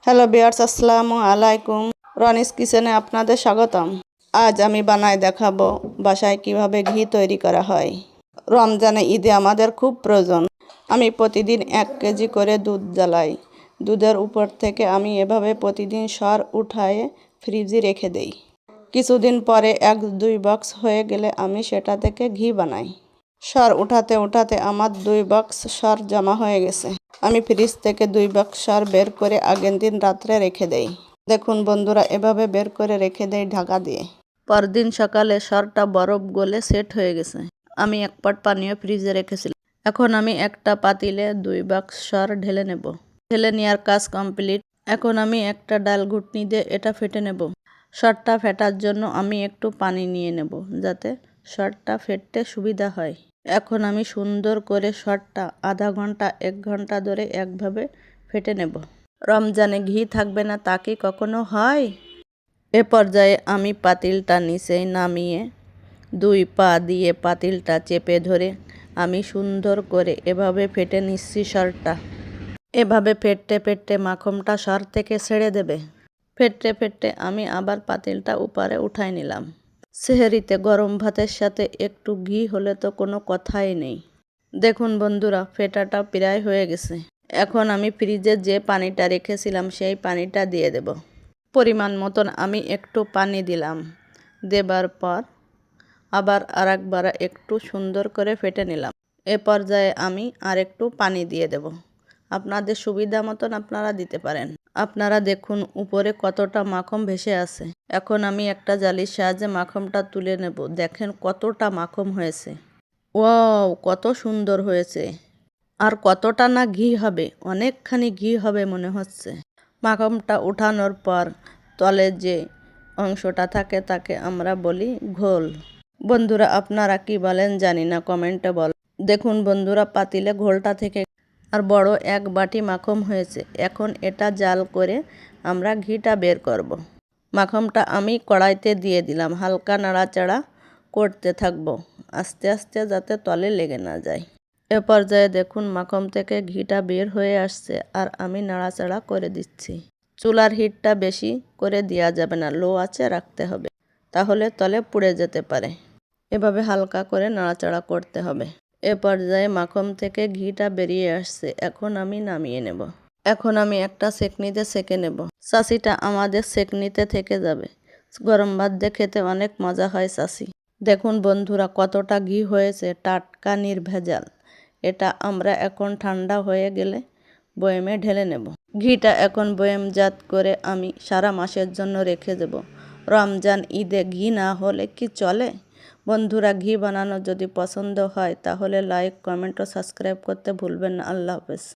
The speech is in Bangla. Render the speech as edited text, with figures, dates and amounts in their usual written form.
হ্যালো ভিউয়ার্স, আসসালামু আলাইকুম। রনিস কিচেনে আপনাদের স্বাগতম। আজ আমি বানায় দেখাবো বাসায় কিভাবে ঘি তৈরি করা হয়। রমজানে ঈদে আমাদের খুব প্রয়োজন। আমি প্রতিদিন 1 কেজি করে দুধ জ্বালাই। দুধের উপর থেকে আমি এভাবে প্রতিদিন সর উঠায়ে ফ্রিজে রেখে দেই। কিছুদিন পরে 1-2 বক্স হয়ে গেলে আমি সেটা থেকে ঘি বানাই। সর উঠাতে উঠাতে আমার 2 বক্স সর জমা হয়ে গেছে। আমি ফ্রিজ থেকে 2 বক্স সর বের করে আগের দিন রাত্রে রেখে দেই। দেখুন বন্ধুরা, এভাবে বের করে রেখে দেই ঢাকা দিয়ে। পরদিন সকালে সরটা বরফ গলে সেট হয়ে গেছে। আমি 1 পট পানিও ফ্রিজে রেখেছিলাম। এখন আমি একটা পাতিলে 2 বক্স সর ঢেলে নেব। ঢেলে নেওয়ার কাজ কমপ্লিট। এখন আমি একটা ডাল ঘুটনি দিয়ে এটা ফেটে নেব। সরটা ফেটার জন্য আমি একটু পানি নিয়ে নেব, যাতে সরটা ফেটতে সুবিধা হয়। এখন আমি সুন্দর করে সরটা আধা ঘন্টা 1 ঘন্টা ধরে একভাবে ফেটে নেব। রমজানে ঘি থাকবে না তা কি কখনো হয়? এ পর্যায়ে আমি পাতিলটা নিচে নামিয়ে 2 পা দিয়ে পাতিলটা চেপে ধরে আমি সুন্দর করে এভাবে ফেটে নিচ্ছি সরটা। এভাবে ফেটতে ফেটতে মাখনটা সর থেকে ছেড়ে দেবে। ফেটতে ফেটতে আমি আবার পাতিলটা উপরে উঠাই নিলাম। সেহরিতে গরম ভাতের সাথে একটু ঘি হলে তো কোনো কথাই নেই। দেখুন বন্ধুরা, ফেটাটা প্রায় হয়ে গেছে। এখন আমি ফ্রিজে যে পানিটা রেখেছিলাম সেই পানিটা দিয়ে দেব। পরিমাণ মতন আমি একটু পানি দিলাম। দেবার পর আবার আরেকবার একটু সুন্দর করে ফেটে নিলাম। এ পর্যায়ে আমি আরেকটু পানি দিয়ে দেব। আপনাদের সুবিধা মতন আপনারা দিতে পারেন। আপনারা দেখুন উপরে কতটা মাখন ভেসে আছে। এখন আমি একটা জালির সাহায্যে মাখনটা তুলে নেব। দেখেন কতটা মাখন হয়েছে। ওয়াও, কত সুন্দর হয়েছে। আর কতটা না ঘি হবে, অনেকখানি ঘি হবে মনে হচ্ছে। মাখনটা উঠানোর পর তলে যে অংশটা থাকে তাকে আমরা বলি ঘোল। বন্ধুরা, আপনারা কি বলেন জানি না, কমেন্টে বল। দেখুন বন্ধুরা, পাতিলে ঘোলটা থেকে আর বড় 1 বাটি মাখন হয়েছে। এখন এটা জাল করে আমরা ঘিটা বের করব। মাখনটা আমি কড়াইতে দিয়ে দিলাম। হালকা নাড়াচাড়া করতে থাকবো, আস্তে আস্তে যাতে তলে লেগে না যায়। এ পর্যায়ে দেখুন মাখন থেকে ঘিটা বের হয়ে আসছে আর আমি নাড়াচাড়া করে দিচ্ছি। চুলার হিটটা বেশি করে দেওয়া যাবে না, লো আঁচে রাখতে হবে, তাহলে তলে পুড়ে যেতে পারে। এভাবে হালকা করে নাড়াচাড়া করতে হবে। এ পর্যায়ে মাখন থেকে ঘিটা বেরিয়ে আসছে। এখন আমি নামিয়ে নেব। এখন আমি একটা সেকনিতে সেকে নেব। চাষিটা আমাদের সেকনিতে থেকে যাবে। গরম ভাত দিয়ে খেতে অনেক মজা হয় চাষি। দেখুন বন্ধুরা, কতটা ঘি হয়েছে, টাটকা নির্ভেজাল। এটা আমরা এখন ঠান্ডা হয়ে গেলে বয়েমে ঢেলে নেব। ঘিটা এখন বয়েমজাত করে আমি সারা মাসের জন্য রেখে দেব। রমজান ঈদে ঘি না হলে কি চলে? বন্ধুরা, ঘি বানানো যদি পছন্দ হয় তাহলে লাইক, কমেন্ট ও সাবস্ক্রাইব করতে ভুলবেন না। আল্লাহ হাফেজ।